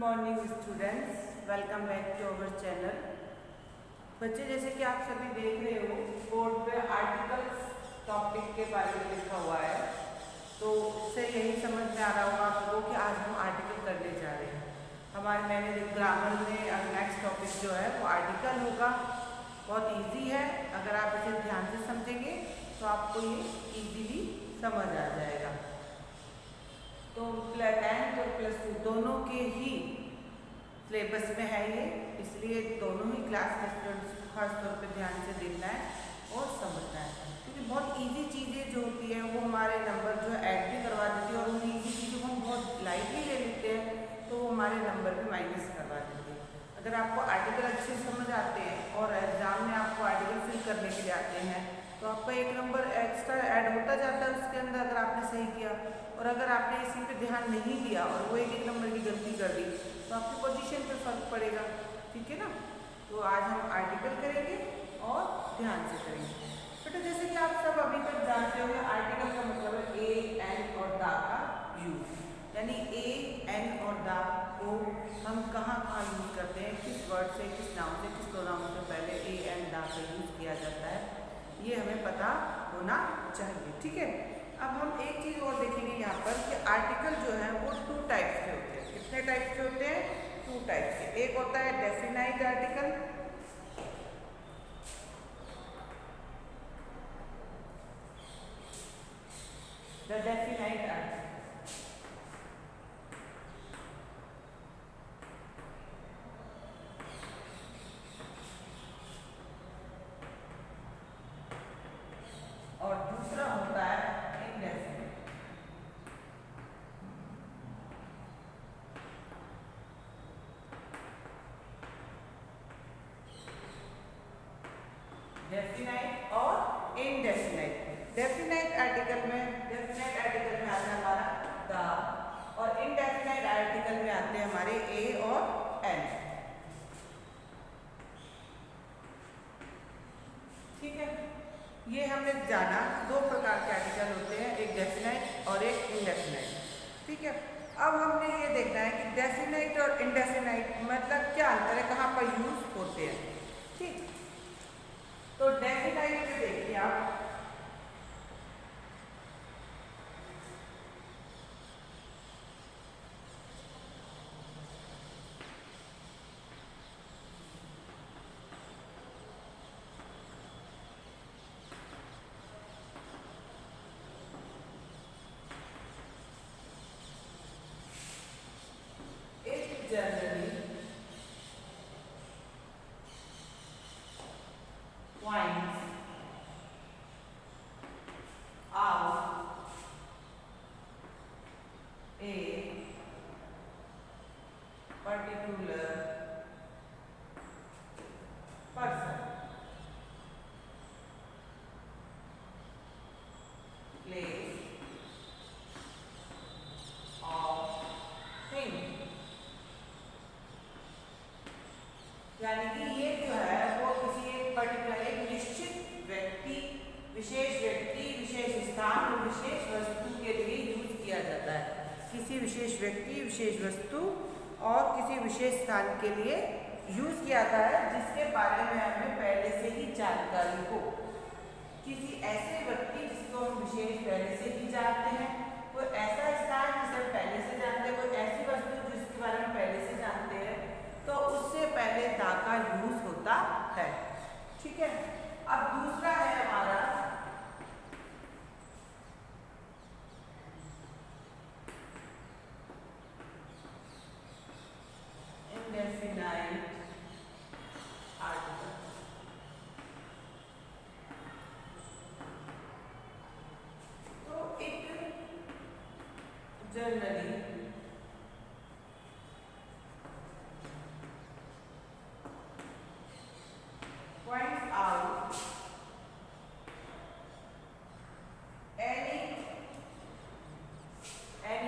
Morning students, welcome back to our channel. बच्चे, जैसे कि आप सभी देख रहे हो, बोर्ड पे आर्टिकल्स टॉपिक के बारे में लिखा हुआ है, तो उससे यही समझ में आ रहा होगा आप लोगों कि आज हम आर्टिकल करने जा रहे हैं। हमारे मैंने ग्रामर में नेक्स्ट टॉपिक जो है वो आर्टिकल होगा। बहुत इजी है, अगर आप इसे ध्यान से समझेंगे तो आपको ये इजीली समझ आ जाएगा। तो 10th और +2 दोनों के ही सिलेबस में है ये, इसलिए दोनों ही क्लास के स्टूडेंट्स को खास तौर पे ध्यान से देखना है और समझना है, क्योंकि बहुत इजी चीज़ें जो होती हैं वो हमारे नंबर जो ऐड भी करवा देती है, और उन इजी चीज़ों को हम बहुत लाइटली ले लेते हैं तो वो हमारे नंबर भी माइनस करवा देती है। अगर आपको आर्टिकल अच्छे से समझ आते हैं और एग्जाम में आपको आर्टिकल फिल करने के लिए आते हैं तो आपका एक नंबर एक्स्ट्रा ऐड होता जाता है उसके अंदर, अगर आपने सही किया। और अगर आपने इसी पे ध्यान नहीं दिया और वो एक नंबर की गलती कर दी तो आपकी पोजीशन पे फर्क पड़ेगा। ठीक है ना? तो आज हम आर्टिकल करेंगे और ध्यान से करेंगे। बेटा, जैसे कि आप सब अभी तक जानते होंगे, आर्टिकल का मतलब है ए, एन और दा का यूज। यानी ए, एन और दा को हम कहाँ कहाँ यूज करते हैं, किस वर्ड से, किस नाउन से, किस प्रोनाउन से पहले ए, एन, दा का यूज किया जाता है, ये हमें पता होना चाहिए। ठीक है? अब हम एक चीज़ और देखेंगे यहाँ पर कि आर्टिकल जो है वो 2 टाइप्स के होते हैं। कितने टाइप्स के होते हैं? 2 टाइप्स के। एक होता है definite article, the definite article, और दूसरा होता है इनडेफिनाइट। डेफिनाइट और इनडेफिनाइट। डेफिनाइट आर्टिकल में आता है हमारा द, और इनडेफिनाइट आर्टिकल में आते हैं हमारे ए और एन। ठीक है? ये हमने जाना 2 प्रकार के आर्टिकल होते हैं, एक डेफिनाइट और एक इनडेफिनाइट। ठीक है? अब हमने ये देखना है कि डेफिनाइट और इनडेफिनाइट मतलब क्या अंतर है, कहाँ पर यूज होते हैं। ठीक? तो डेफिनाइट में देखिए आप, generally points out a particular person, place or thing। यानी कि ये जो है वो किसी एक पर्टिकुलर, एक निश्चित व्यक्ति, विशेष स्थान और विशेष वस्तु के लिए यूज किया जाता है। किसी विशेष व्यक्ति, विशेष वस्तु और किसी विशेष स्थान के लिए यूज किया जाता है जिसके बारे में हमें पहले से ही जानकारी हो। किसी ऐसे व्यक्ति जिसको हम विशेष पहले से ही जानते हैं, कोई ऐसा स्थान जिसे पहले से जानते हैं, कोई ऐसी वस्तु जिसके बारे में पहले से जानते हैं, तो उससे पहले दा का यूज होता है। ठीक है? अब दूसरा है हमारा इनडेफिनाइट आर्टिकल। तो एक जनरली points out any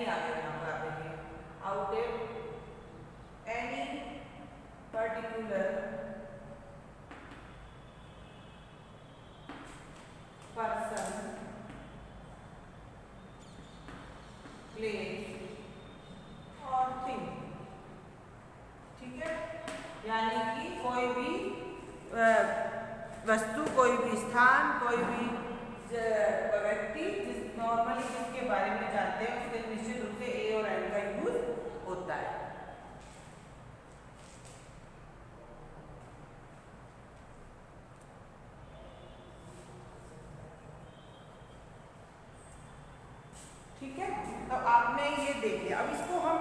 आ गया यहाँ पर, आप देखिए out any particular person, place स्थान, कोई भी व्यक्ति जिस नॉर्मली जिसके बारे में जानते हैं उसके निश्चित रूप से ए और एन का यूज होता है। ठीक है, तो आपने ये देख लिया। अब इसको हम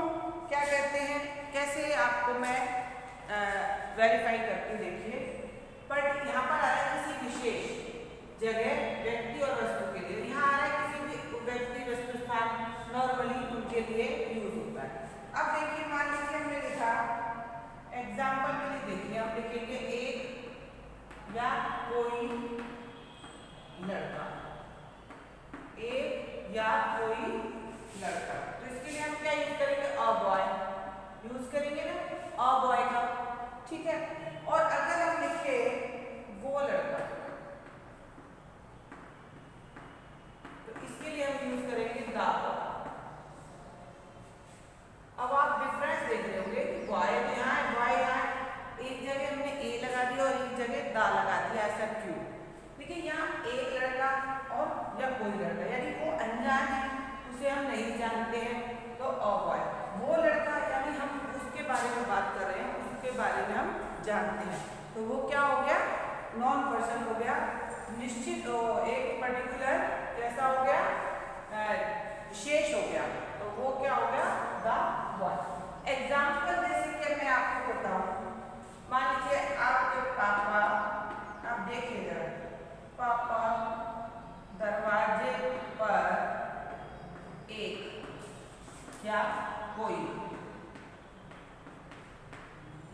क्या कहते हैं, कैसे आपको मैं वेरीफाई करके देखिए। बट यहाँ पर आ रहा है किसी विशेष जगह, व्यक्ति और वस्तु के लिए। यहाँ आ रहा है किसी भी व्यक्ति, वस्तु, स्थान, नॉर्मली उनके लिए यूज होता है। अब देखिए, मान लीजिए हमने लिखा, एग्जाम्पल के लिए देखिए, हम लिखेंगे एक या कोई लड़का, एक या कोई लड़का। तो इसके लिए हम क्या यूज करेंगे, अ बॉय यूज करेंगे ना, अ बॉय का। ठीक है, और अगर हम लिखे वो लड़का, तो इसके लिए हम यूज करेंगे द। अब आप डिफरेंस देख रहे होंगे, बॉय तो यहाँ है, बॉय यहाँ है, एक जगह हमने ए लगा दिया और एक जगह द लगा दिया, ऐसा क्यों? देखिए, यहाँ एक लड़का और या कोई लड़का, यानी वो अनजान है, उसे हम नहीं जानते हैं, तो अ बॉय। वो लड़का यानी हम उसके बारे में बात कर रहे हैं, उसके बारे में हम जानते हैं, तो वो क्या हो गया, नॉन पर्सन हो गया, निश्चित एक पर्टिकुलर कैसा हो गया, विशेष हो गया, तो वो क्या हो गया, द बॉय। एग्जाम्पल जैसे कि मैं आपको बताऊं, मान लीजिए आपके पापा, आप देखिए जरा, पापा दरवाजे पर एक या कोई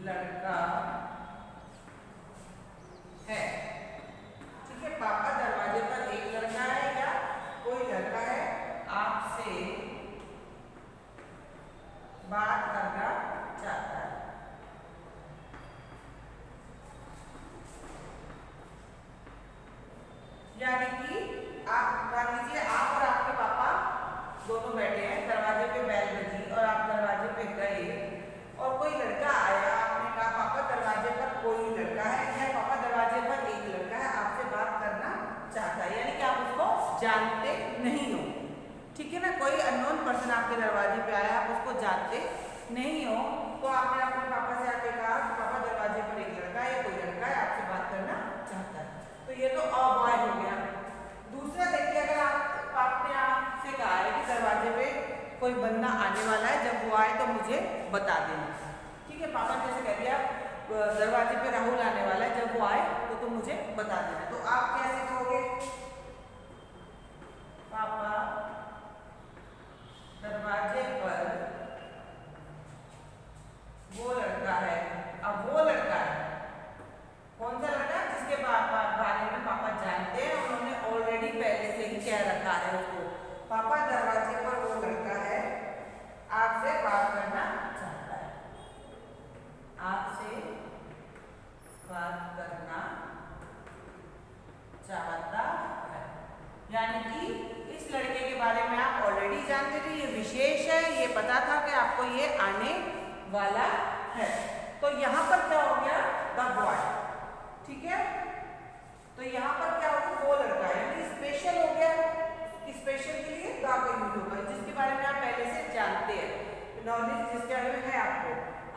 लड़का है। ठीक है, पापा दरवाजे पर एक लड़का है या कोई लड़का है, आपसे बात करना चाहता है। यानी कि आप मान लीजिए, आप और आपके पापा दोनों बैठे हैं, दरवाजे पे बेल बजी और आप दरवाजे पे गए और कोई लड़का आया, आपने कहा पापा दरवाजे पर कोई लड़का है या पापा दरवाजे पर एक लड़का है, आपसे बात करना चाहता है, यानी कि आप उसको जानते नहीं हो। ठीक है ना, कोई अननोन पर्सन आपके दरवाजे पे आया, आप उसको जानते नहीं हो, तो आपने अपने पापा से आके कहा कि पापा दरवाजे पर एक लड़का है या कोई लड़का है, आपसे बात करना चाहता है, तो ये तो अ बॉय हो गया। दूसरा देखिए, अगर आपने आपसे कहा है कि दरवाजे पे कोई बंदा आने वाला है, जब वो आए तो मुझे बता देना। ठीक है, पापा ने जैसे कह दिया दरवाजे पे राहुल आने वाला है, जब वो आए तो तुम मुझे बता देना, तो आप कैसे कहोगे, पापा दरवाजे पर वो लड़का है। अब वो लड़का है, कौन सा लड़का, जिसके बारे में पापा जानते हैं, उन्होंने ऑलरेडी पहले से ही कह रखा है उसको, पापा दरवाजे पर वो लड़का है, आपसे बात करना चाहता है, आपसे बात करना चाहता है। यानी कि इस लड़के के बारे में आप ऑलरेडी जानते थे, ये विशेष है, ये पता था कि आपको ये आने वाला है, तो यहाँ पर क्या हो गया, द बॉय। ठीक है, तो यहाँ पर क्या होगा, वो लड़का है, यानी स्पेशल हो गया। स्पेशल के लिए द का यूज होगा, जिसके बारे में आप पहले से जानते हैं, नॉलेज जिसके बारे में है आपको,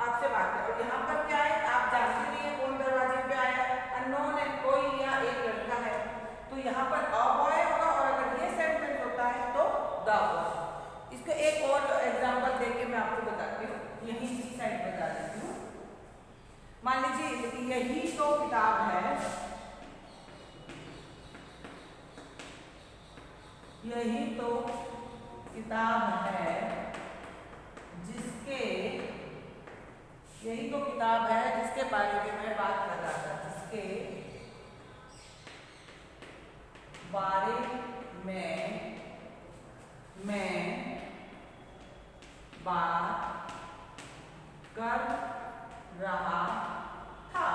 आपसे बात है। और यहाँ पर क्या है, आप जानते नहीं है कौन दरवाजे पे आया, अननोन है, कोई या एक लड़का है, तो यहाँ पर अ बॉय होगा, और अगर ये सेंटेंस होता है तो द बॉय। इसको एक और एग्जांपल देके मैं आपको बताती हूँ, यही इसी साइड बता देती हूँ। मान लीजिए यही तो किताब है, यही तो किताब है जिसके, यही तो किताब है जिसके बारे में मैं बात कर रहा था, जिसके बारे में मैं बात कर रहा था।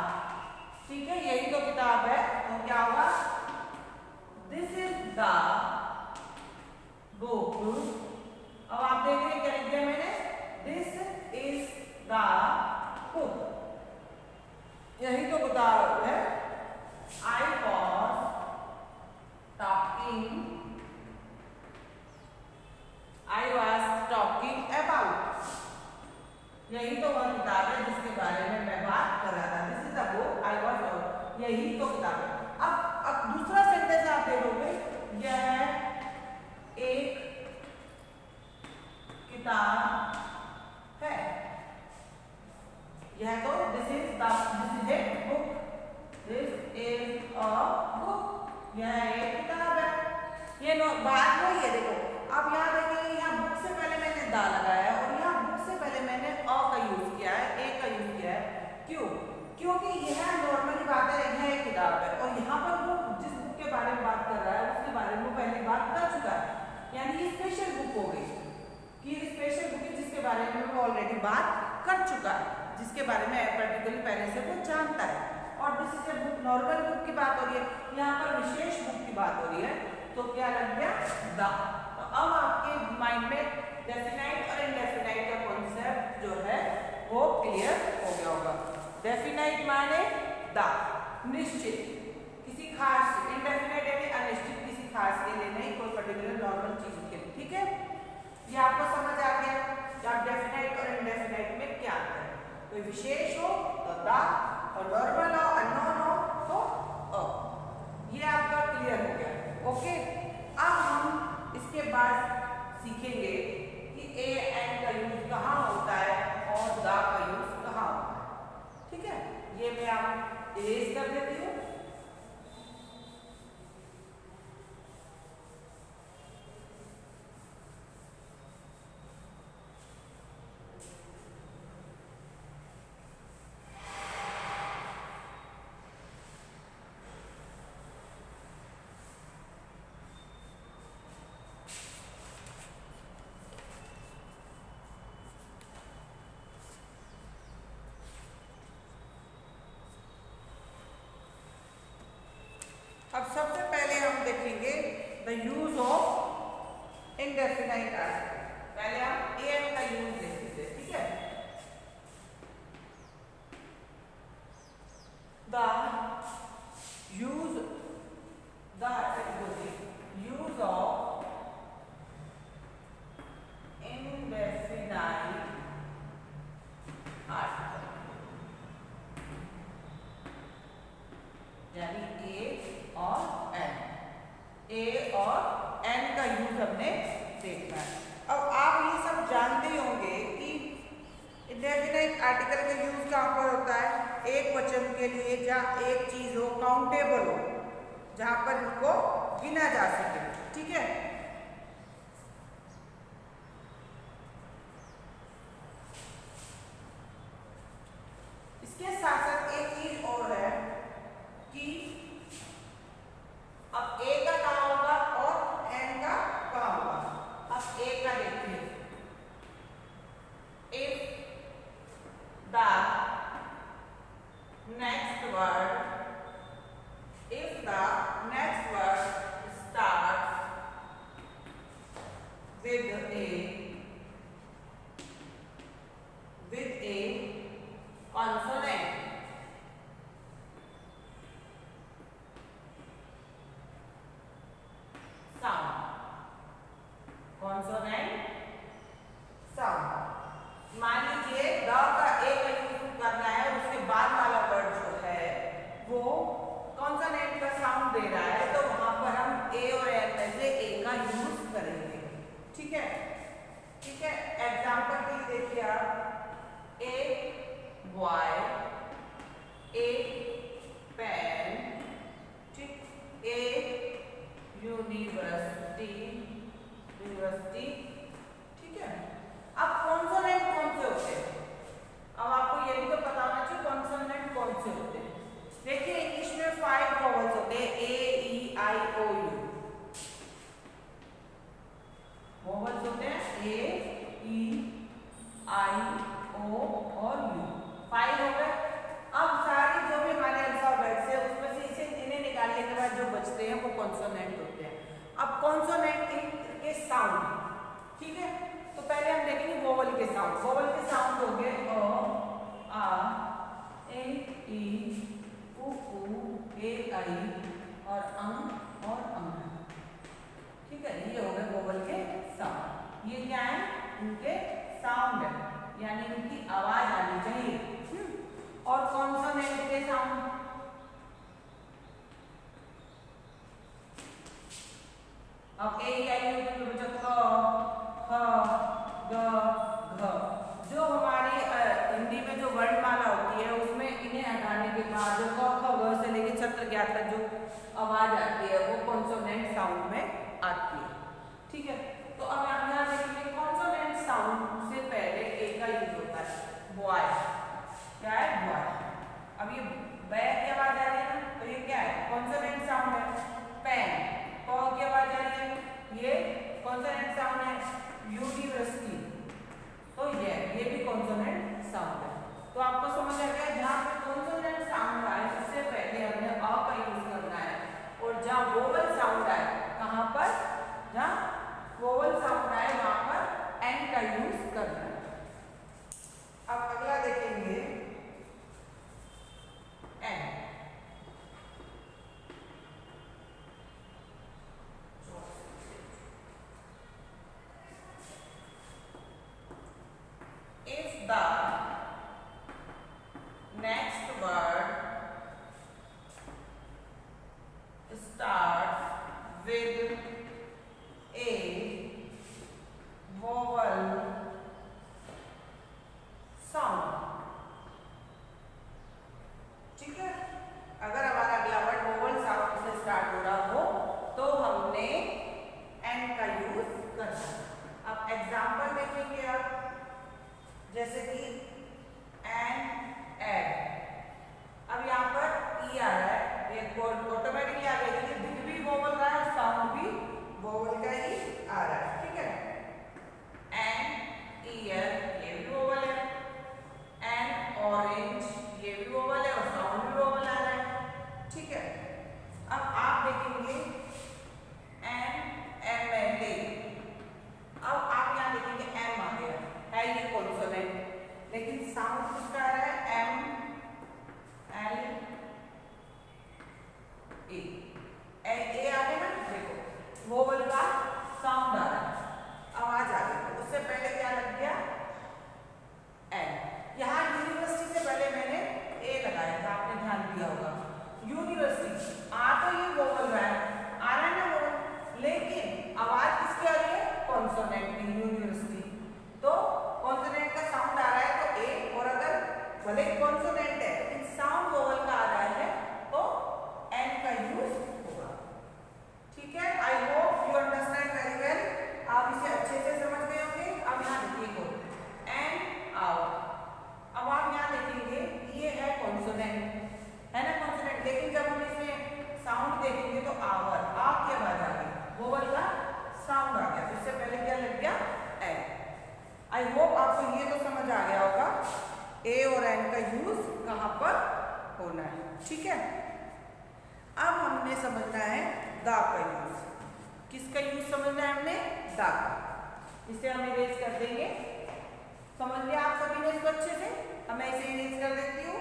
ठीक है, यही तो किताब है, तो क्या होगा, दिस इज द बुक। अब आप देख रहे हैं क्या लिख दिया मैंने, दिस इज द बुक, यही तो किताब है। आई वॉज किताब है। यह तो this is a book, this is a book, यह एक किताब है। ये बात वही है, देखो आप यहाँ देखेंगे, यहाँ बुक से पहले मैंने दा लगाया है और यहाँ बुक से पहले मैंने अ का यूज किया है, ए का यूज किया है। क्यों? क्योंकि यह नॉर्मली बात है, यह एक किताब है और यहाँ पर वो जिस बुक के बारे में बात कर रहा है उसके बारे में पहले बात कर चुका है, यानी ये स्पेशल बुक हो गई कि स्पेशल बुक है जिसके बारे में वो ऑलरेडी बात कर चुका है, जिसके बारे में पर्टिकुलरली पहले से वो जानता है। और this is a book, normal book की बात हो रही है, यहाँ पर विशेष बुक की बात हो रही है, तो क्या लग गया द। तो अब आपके माइंड में डेफिनाइट और इनडेफिनाइट का कॉन्सेप्ट जो है वो क्लियर हो गया होगा। डेफिनाइट माने द, निश्चित किसी खास, इनडेफिनाइट यानी अनिश्चित किसी खास के लिए नहीं, कोई पर्टिकुलर नॉर्मल चीज के लिए। ठीक है, ये आपको समझ आ गया कि आप डेफिनाइट और इनडेफिनाइट में क्या अंतर है। कोई विशेष हो तो द, और नॉर्मल हो अननोन हो तो अ। ये आपका क्लियर हो गया। ओके, अब हम इसके बाद सीखेंगे कि ए एंड का यूज कहाँ होता है और द का यूज कहाँ होता है। ठीक है, ये मैं आप इरेज कर देती हूँ। अब सबसे पहले हम देखेंगे the use of indefinite article. पहले हम ए एंड का यूज देखेंगे। ठीक है, the use, the use of indefinite article, यानी ए और एन, ए और एन का यूज हमने देखना है। अब आप ये सब जानते ही होंगे कि इंडेफिनाइट आर्टिकल का यूज कहाँ पर होता है, एक वचन के लिए जहाँ एक चीज हो, काउंटेबल हो, जहां पर उनको गिना जा सके। ठीक है, इसके साथ साथ एक चीज और है कि अब ए का कहाँ होगा और एन का कहाँ होगा। अब ए का देखिए, if the next word, if the next word starts with A consonant, sound, consonant sound। मान लीजिए द का ए का यूज करना है, उसके बाद वाला वर्ड जो है वो कॉन्सोनेंट का साउंड दे रहा है, तो वहां पर हम ए और एन में से ए का यूज करेंगे। ठीक है, ठीक है, एग्जाम्पल के लिए देखिए आप, ए बॉय, ए पेन, ठीक, ए यूनिवर्सिटी, यूनिवर्सिटी। ठीक है, अब कॉन्सोनेंट कौन से होते हैं, अब आपको ये भी तो पता होना चाहिए कॉन्सोनेंट कौन से होते हैं। देखिए इंग्लिश में 5 वॉवल्स होते हैं, ए ई आई ओ यू, वॉवल्स होते हैं ए ई आई ओ और यू, 5 हो गए। अब सारी जो भी हमारे अल्फाबेट्स है उसमें से इसे इन्हें निकालने के बाद जो बचते हैं वो कॉन्सोनेंट होते हैं। अब कॉन्सोनेंट के साउंड, ठीक है, तो पहले हम देखेंगे वोवल के साउंड। वोवल के साउंड हो गए अ, आ, ए ई उ ए आई और अंग। ठीक है, ये हो गए वोवल के साउंड। ये क्या है, उनके साउंड है, यानी उनकी आवाज आनी चाहिए। और कॉन्सोनेंट के साउंड, अब ए आई यू बच्चा क, ख, ग, आता जो आवाज आती है वो कॉन्सोनेंट साउंड में आती है। ठीक है, तो अब आप यहाँ देखेंगे कॉन्सोनेंट साउंड से पहले ए का यूज होता है बॉय। क्या है? बॉय। अब ये बै की आवाज आ रही है ना, तो ये क्या है? कॉन्सोनेंट साउंड है। पेन, पौ की आवाज आ रही है, ये कॉन्सोनेंट साउंड है। यूनिवर्सिटी, तो ये भी कॉन्सोनेंट साउंड है। तो आपको समझ आ गया जहाँ पे कॉन्सोनेंट साउंड आए उससे पहले हमने अ का यूज करना है, और जहाँ वोवल साउंड आए कहाँ पर? जहाँ वोवल साउंड आए वहां पर एन का यूज करना है। अब अगला देखेंगे N. If the next word starts with a vowel sound, ठीक है, अगर हमारा अगला वर्ड वोवल साउंड से स्टार्ट हो रहा हो तो हमने एन का यूज करना है। अब एग्जांपल देखेंगे आप, जैसे कि एन एड। अब यहाँ पर ई आ रहा है, ये ऑटोमेटिकली आ गया, दिख भी वोवल रहा है और साउंड भी वोवल का ही आ रहा है। ठीक है, एन ईयर, ये भी वोवल है। एन ऑरेंज, ये भी वोवल है और साउंड भी वोवल आ रहा है। ठीक है, अब आप देखेंगे एन एम एल ए। अब आप यहाँ देखेंगे एम आ गया है, ये कॉन्सोनेंट, लेकिन साउंड किसका आ रहा है? एम एल ए आ गया ना, देखो वोवल का साउंड आ रहा है, आवाज आ रही है। उससे पहले क्या लग गया? एन। यहाँ यूनिवर्सिटी से पहले मैंने ए लगाया था, आपने ध्यान दिया होगा। यूनिवर्सिटी आ तो ये वोवल रहा है, आ रहा है ना वोवल, लेकिन आवाज किसकी आ रही है? कॉन्सोनेंट की। यूनिवर्सिटी तो कॉन्सोनेंट का साउंड आ रहा है तो ए, और अगर भले कॉन्सोनेंट है लेकिन साउंड वोवल का आ रहा है तो एन का यूज होगा। ठीक है, I hope you understand very well. आप इसे अच्छे से समझ गए होंगे। अब यहाँ देखिए एन आओ। अब आप यहाँ देखेंगे ये है कॉन्सोनेंट, है ना कॉन्सोनेंट, लेकिन जब हम इसमें साउंड देखेंगे तो आवर, आ की आवाज आ गई, वोवल का साउंड आ गया। इससे पहले क्या लग गया? एन। आई होप आपको ये तो समझ आ गया होगा ए और एन का यूज कहाँ पर होना है। ठीक है, अब हमने समझना है द का यूज। किसका यूज समझना है हमने? द का। इसे हम इरेज कर देंगे। समझ लिया आप सभी ने इसको अच्छे से? अब मैं इसे इरेज कर देती हूँ।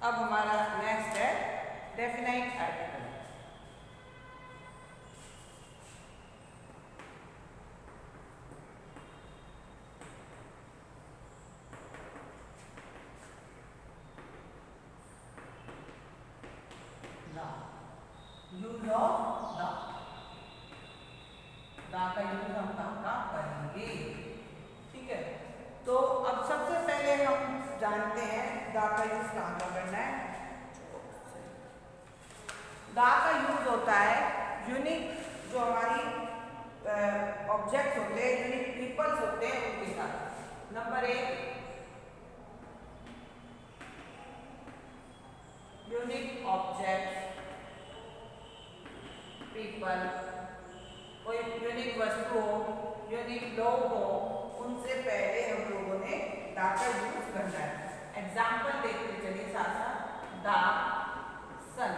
अब हमारा नेक्स्ट है definite article. Use of the का यूज हम कहाँ करेंगे? ठीक है, तो अब सबसे पहले हम जानते हैं द का यूज कहाँ का करना है। द का यूज होता है यूनिक, जो हमारी ऑब्जेक्ट होते हैं, यूनिक पीपल्स होते हैं उनके साथ। नंबर 1 यूनिक ऑब्जेक्ट पीपल, कोई यूनिक वस्तु हो, यूनिक लोग हो, उनसे पहले हम लोगों ने द का यूज करना है। एग्जाम्पल देखते चलिए साथ साथ। The sun,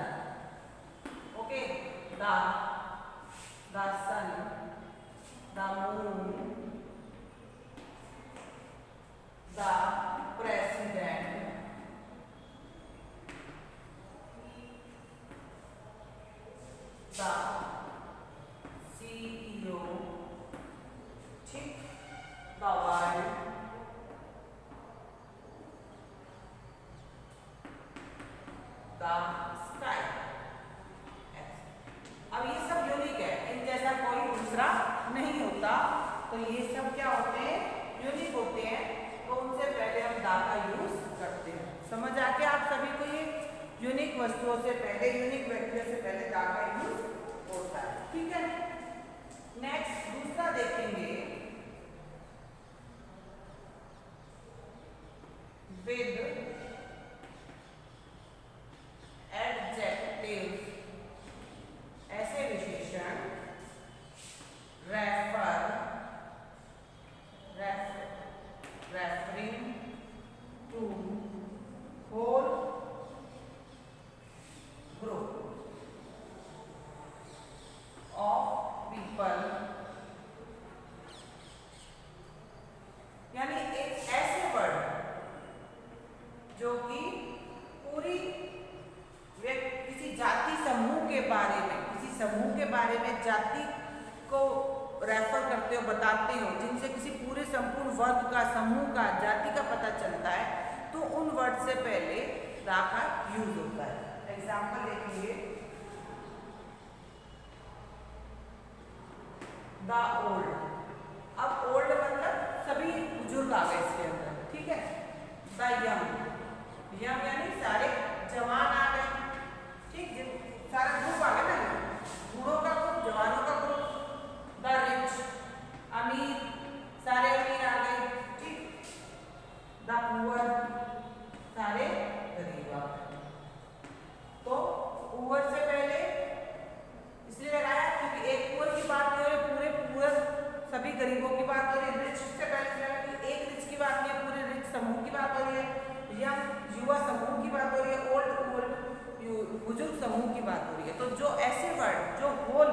okay, the sun, the moon, the president, the the sky. अब ये सब यूनिक है, इन जैसा कोई दूसरा नहीं होता, तो ये सब क्या होते हैं, यूनिक होते हैं, तो उनसे पहले हम दा का यूज करते हैं। समझ आ गया आप सभी को? ये यूनिक वस्तुओं से पहले, यूनिक व्यक्तियों से पहले दा का यूज होता है। ठीक है, नेक्स्ट दूसरा देखेंगे, विद एडजेक्टिव, ऐसे विशेषण referring to whole group of people, यानी एक ऐसे वर्ड जो कि पूरी किसी जाति समूह के बारे में, किसी समूह के बारे में, जाति को रेफर करते हो, बताते हो, जिनसे किसी पूरे संपूर्ण वर्ग का, समूह का, जाति का पता चलता है, तो उन वर्ड से पहले दा का यूज होता है। एग्जाम्पल देखेंगे, द ओल्ड। अब ओल्ड मतलब सभी बुजुर्ग आ गए इसके अंदर, ठीक है। द यंग, यंग यानी सारे जवान आ गए, ठीक, सारा ग्रुप आ गया ना, बूढ़ों का ग्रुप, जवानों का ग्रुप। द रिच, अमीर, सारे अमीर आ गए, ठीक। द पुअर, सारे गरीब आ गए। तो पुअर से पहले इसलिए लगाया क्योंकि एक पुअर की बात नहीं हो रही, पूरे पुअर सभी गरीबों की बात हो रही है। रिच से पहले एक रिच की बात नहीं है, पूरे रिच समूह की बात हो रही है। यंग, युवा समूह की बात हो रही है। ओल्ड, बुजुर्ग समूह की बात हो रही है। तो जो ऐसे वर्ड जो होल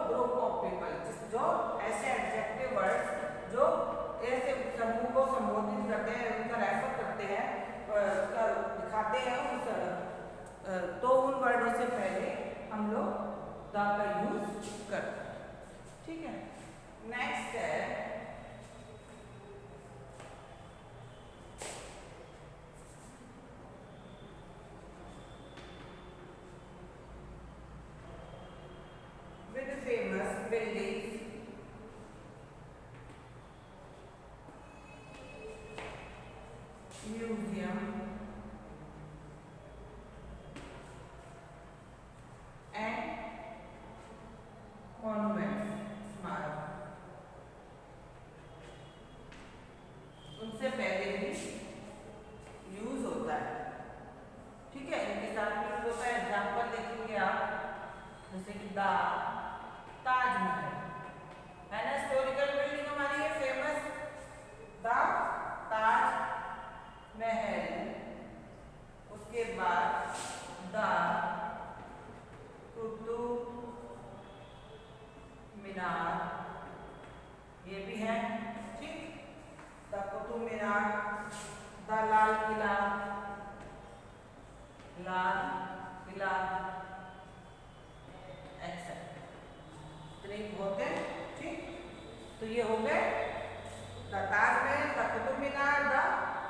ग्रुप ऑफ पीपल, जो ऐसे एडजेक्टिव वर्ड जो ऐसे समूह को संबोधित करते हैं, उनका रेफर करते हैं, उसका दिखाते हैं, तो उन वर्डों से पहले हम लोग द का यूज करते हैं। ठीक है, नेक्स्ट है with famous buildings, museum and monuments, स्मारक, उनसे पहले भी यूज होता है। ठीक है, इनके साथ यूज होता है। एग्जाम्पल देखेंगे आप, जैसे कि ताजमहल है ना, हिस्टोरिकल बिल्डिंग हमारी है फेमस, द ताजमहल। उसके बाद द कुतुब मीनार, ये भी है, ठीक। द कुतुब मीनार, द लाल किला, इतने होते हैं, ठीक। तो ये हो गए the Taj Mahal, the Qutub Minar, the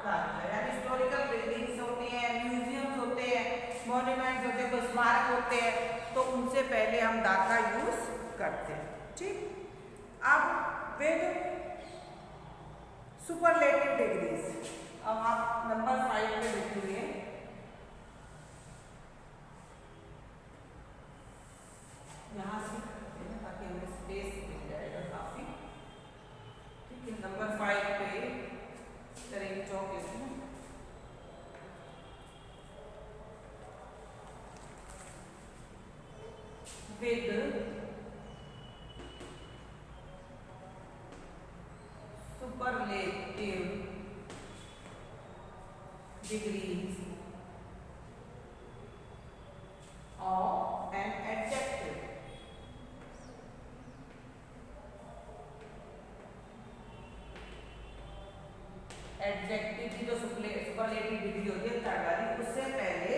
Taj Mahal, यानी हिस्टोरिकल बिल्डिंग्स होती हैं, म्यूजियम्स होते हैं, मॉन्यूमेंट्स होते हैं, कोई स्मारक होते हैं, तो उनसे पहले हम द का यूज करते हैं, ठीक। अब विद सुपरलेटिव डिग्रीज, अब आप नंबर 5 पे लिखेंगे, यहाँ से करते हैं ताकि हमें स्पेस मिल जाएगा काफी, ठीक है। नंबर 5 पे करेंगे चौक इसमें, with superlative degrees of an adjective, adjective की जो सुपरलेटिव डिग्री होती है थर्ड वाली, उससे पहले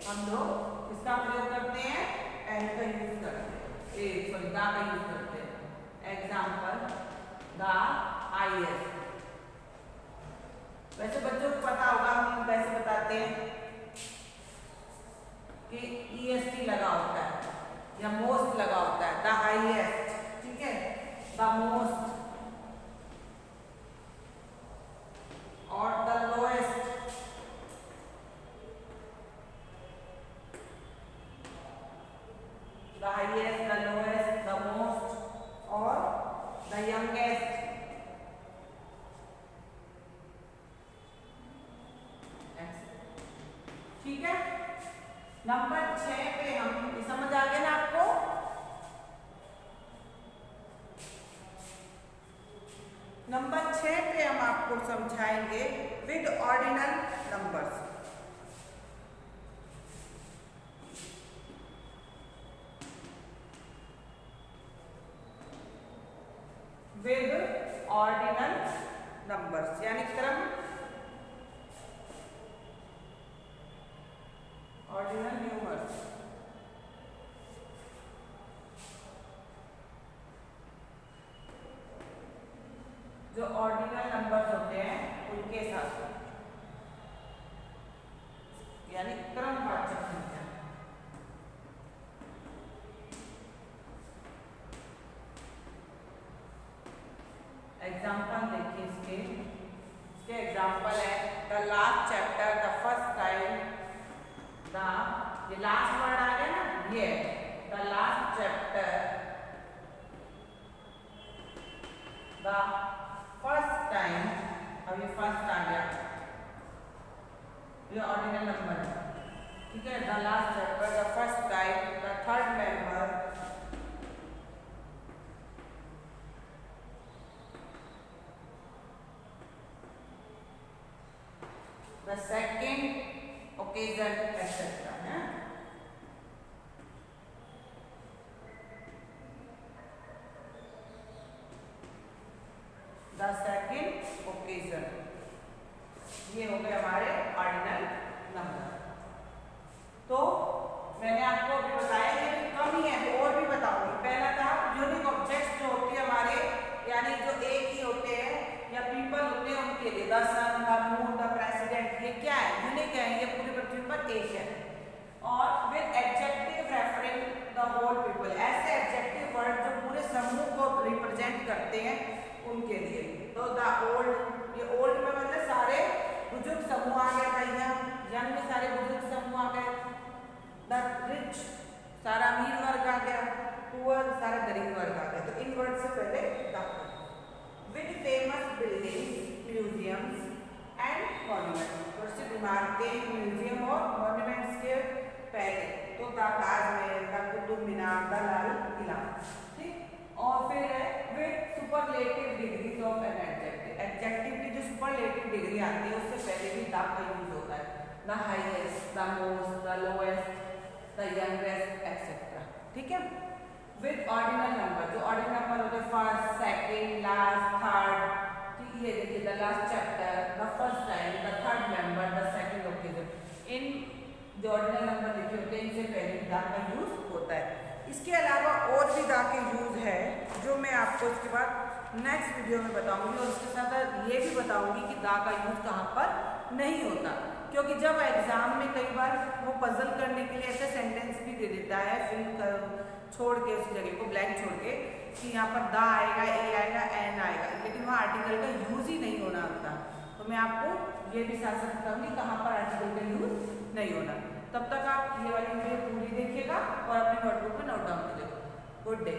हम लोग इसका प्रयोग करते हैं, एन का यूज करते हैं, सॉरी दा का यूज करते हैं। एग्जाम्पल द IAS, वैसे बच्चों को पता होगा, हम वैसे बताते हैं नंबर 6 पे हम, समझ आ गया ना आपको? नंबर 6 पे हम आपको समझाएंगे with ordinal numbers. With ordinal numbers यानी क्रम, ऑर्डिनल न्यूमर्स। जो ऑर्डिनल नंबर्स होते हैं उनके साथ, यानी क्रमवाचक संख्या। एग्जाम्पल देखिए इसके एग्जाम्पल है the last chapter, the first time, the, ये लास्ट वर्ड आ गया ना, ये the last chapter, the first time, अब ये फर्स्ट आ गया, ये ऑर्डिनल नंबर है, ठीक है। The last chapter, the first time, the third member, the second occasion, etc. The second occasion, ये हो गए हमारे ऑर्डिनल नंबर। तो मैंने आपको अभी बताया कि कम ही है, और भी बताऊंगी। पहला था यूनिक ऑब्जेक्ट्स जो होती है हमारे, यानी जो एक ही होते हैं या पीपल होते हैं उनके लिए, the sun, the moon, the president, ये क्या है? यूनिक है, ये पूरी पृथ्वी पर एक है। और with adjective referring the whole people, ऐसे एडजेक्टिव वर्ड जो पूरे समूह को रिप्रेजेंट करते हैं उनके लिए। तो द ओल्ड, ये ओल्ड में मतलब सारे बुजुर्ग समूह आ गया भाई, यंग में सारे बुजुर्ग समूह आ गए। द रिच, सारा अमीर वर्ग आ गया। पुअर, सारा गरीब वर्ग आ गया। तो इन वर्ड से पहले the, with famous buildings, museums and monuments, प्रसिद्ध इमारतें, म्यूजियम और मॉन्यूमेंट्स के पहले तो the Taj Mahal, the Qutub Minar, the Lal Qila, ठीक। और फिर है with superlative degrees of an adjective, adjective की जो सुपरलेटिव डिग्री आती है उससे पहले भी द का यूज होता है। The highest, the most, the lowest, the youngest, etcetera, ठीक है। विद ऑर्डिनल नंबर, जो ऑर्डिनल नंबर होते हैं फर्स्ट, सेकंड, लास्ट, थर्ड, ठीक। ये देखिए the last chapter, the first time, the third member, the second occasion, इन जो ऑर्डिनल नंबर लिखे होते हैं इनसे पहले द का यूज होता है। इसके अलावा और भी द के यूज है जो मैं आपको इसके बाद नेक्स्ट वीडियो में बताऊंगी, और इसके साथ ये भी बताऊंगी कि द का यूज कहाँ पर नहीं होता, क्योंकि जब एग्जाम में कई बार वो पजल करने के लिए ऐसे सेंटेंस भी दे देता है, फिर छोड़ के उस जगह को ब्लैंक छोड़ के कि यहाँ पर द आएगा, ए आएगा, एन आएगा, लेकिन वहाँ आर्टिकल का यूज ही नहीं होना होता। तो मैं आपको ये भी साथ साथ बताऊंगी कहाँ पर आर्टिकल का यूज नहीं होना। तब तक आप ये वाली वीडियो पूरी देखिएगा और अपनी नोटबुक में नोट डाउन कीजिएगा। Good day.